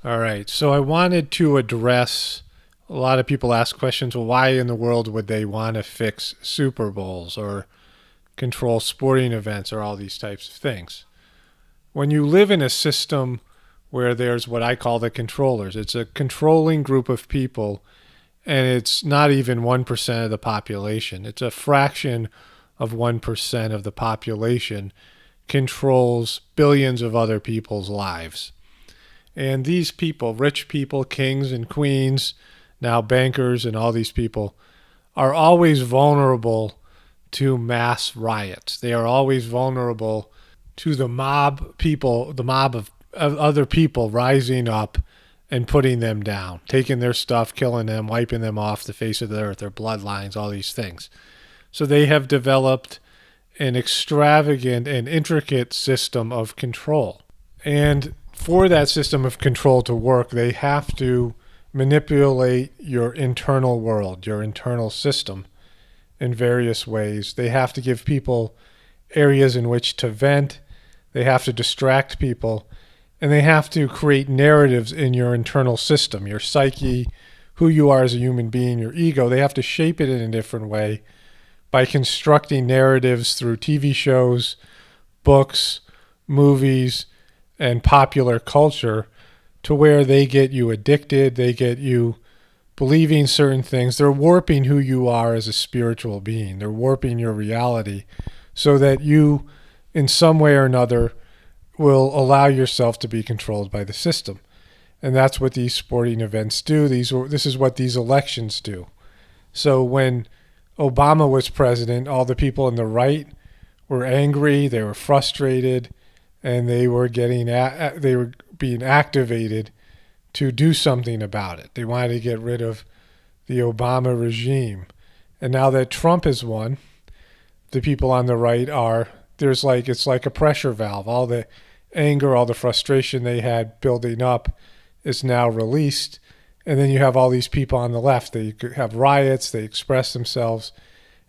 All right. So I wanted to address a lot of people ask questions. Well, why in the world would they want to fix Super Bowls or control sporting events or all these types of things? When you live in a system where there's what I call the controllers, it's a controlling group of people, and it's not even 1% of the population. It's a fraction of 1% of the population controls billions of other people's lives. And these people, rich people, kings and queens, now bankers and all these people, are always vulnerable to mass riots. They are always vulnerable to the mob people, the mob of other people rising up and putting them down, taking their stuff, killing them, wiping them off the face of the earth, their bloodlines, all these things. So they have developed an extravagant and intricate system of control. And for that system of control to work, they have to manipulate your internal world, your internal system in various ways. They have to give people areas in which to vent. They have to distract people. And they have to create narratives in your internal system, your psyche, who you are as a human being, your ego. They have to shape it in a different way by constructing narratives through TV shows, books, movies, and popular culture to where they get you addicted, they get you believing certain things. They're warping who you are as a spiritual being. They're warping your reality so that you, in some way or another, will allow yourself to be controlled by the system. And that's what these sporting events do. This is what these elections do. So when Obama was president, all the people on the right were angry, they were frustrated, and they were being activated to do something about it. They wanted to get rid of the Obama regime. And now that Trump has won, the people on the right it's like a pressure valve. All the anger, all the frustration they had building up is now released. And then you have all these people on the left. They have riots, they express themselves.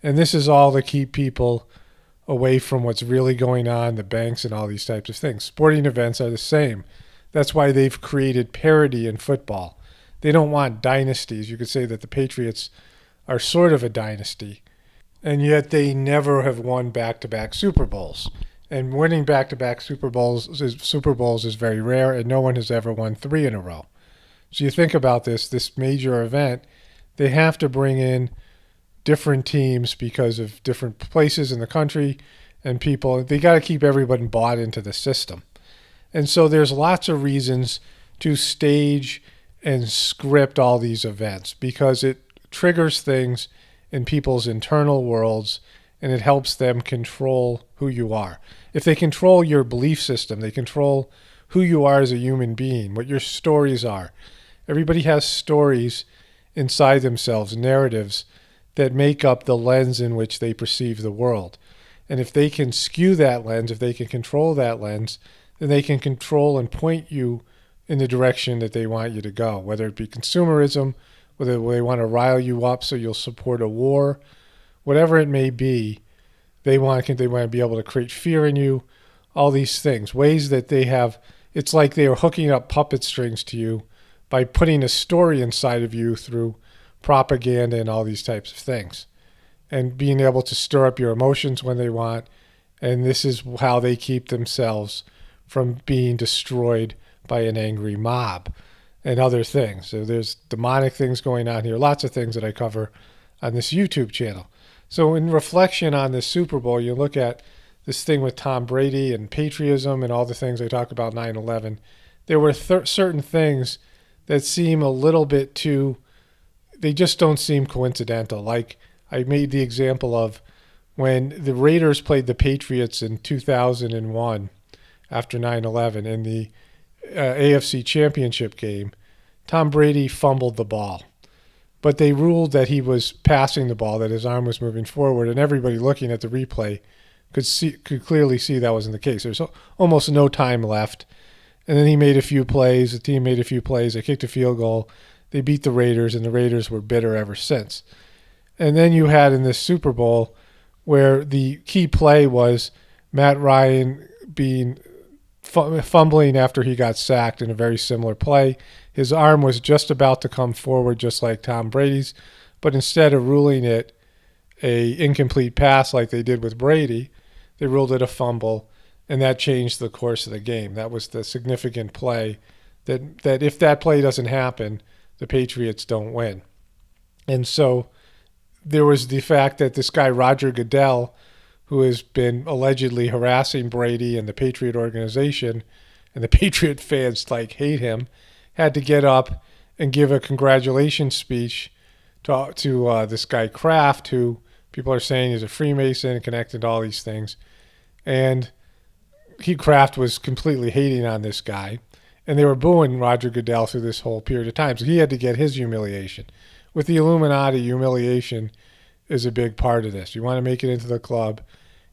And this is all to keep people away from what's really going on, the banks and all these types of things. Sporting events are the same. That's why they've created parity in football. They don't want dynasties. You could say that the Patriots are sort of a dynasty, and yet they never have won back-to-back Super Bowls. And winning back-to-back Super Bowls is very rare, and no one has ever won 3 in a row. So you think about this major event, they have to bring in different teams because of different places in the country and people. They got to keep everybody bought into the system. And so there's lots of reasons to stage and script all these events because it triggers things in people's internal worlds and it helps them control who you are. If they control your belief system, they control who you are as a human being, what your stories are. Everybody has stories inside themselves, narratives that make up the lens in which they perceive the world. And if they can skew that lens, if they can control that lens, then they can control and point you in the direction that they want you to go, whether it be consumerism, whether they want to rile you up so you'll support a war, whatever it may be, they want to be able to create fear in you, all these things, ways that they have. It's like they are hooking up puppet strings to you by putting a story inside of you through propaganda and all these types of things, and being able to stir up your emotions when they want. And this is how they keep themselves from being destroyed by an angry mob and other things. So there's demonic things going on here, lots of things that I cover on this YouTube channel. So in reflection on this Super Bowl, you look at this thing with Tom Brady and patriotism and all the things I talk about 9/11. There were certain things that seem a little bit too, they just don't seem coincidental. Like I made the example of when the Raiders played the Patriots in 2001 after 9/11 in the AFC Championship game, Tom Brady fumbled the ball. But they ruled that he was passing the ball, that his arm was moving forward, and everybody looking at the replay could clearly see that wasn't the case. There's almost no time left. And then he made a few plays, the team made a few plays, they kicked a field goal, they beat the Raiders, and the Raiders were bitter ever since. And then you had in this Super Bowl where the key play was Matt Ryan being fumbling after he got sacked in a very similar play. His arm was just about to come forward, just like Tom Brady's, but instead of ruling it a incomplete pass like they did with Brady, they ruled it a fumble, and that changed the course of the game. That was the significant play that if that play doesn't happen, the Patriots don't win. And so there was the fact that this guy, Roger Goodell, who has been allegedly harassing Brady and the Patriot organization, and the Patriot fans hate him, had to get up and give a congratulations speech to this guy Kraft, who people are saying is a Freemason connected to all these things. And Kraft was completely hating on this guy, and they were booing Roger Goodell through this whole period of time. So he had to get his humiliation. With the Illuminati, humiliation is a big part of this. You want to make it into the club,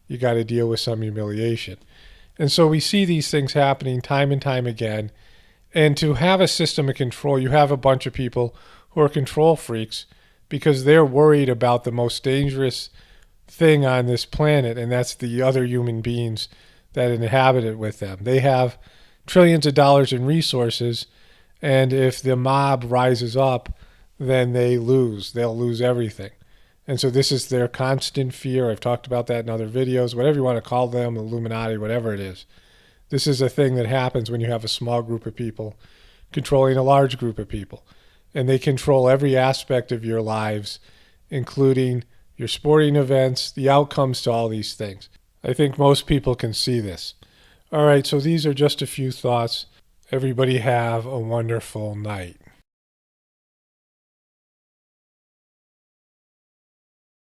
you got to deal with some humiliation. And so we see these things happening time and time again. And to have a system of control, you have a bunch of people who are control freaks because they're worried about the most dangerous thing on this planet, and that's the other human beings that inhabit it with them. They have trillions of dollars in resources, and if the mob rises up, then they'll lose everything. And so this is their constant fear. I've talked about that in other videos, whatever you want to call them, Illuminati, whatever it is. This is a thing that happens when you have a small group of people controlling a large group of people. And they control every aspect of your lives, including your sporting events, the outcomes to all these things. I think most people can see this. All right, so these are just a few thoughts. Everybody have a wonderful night.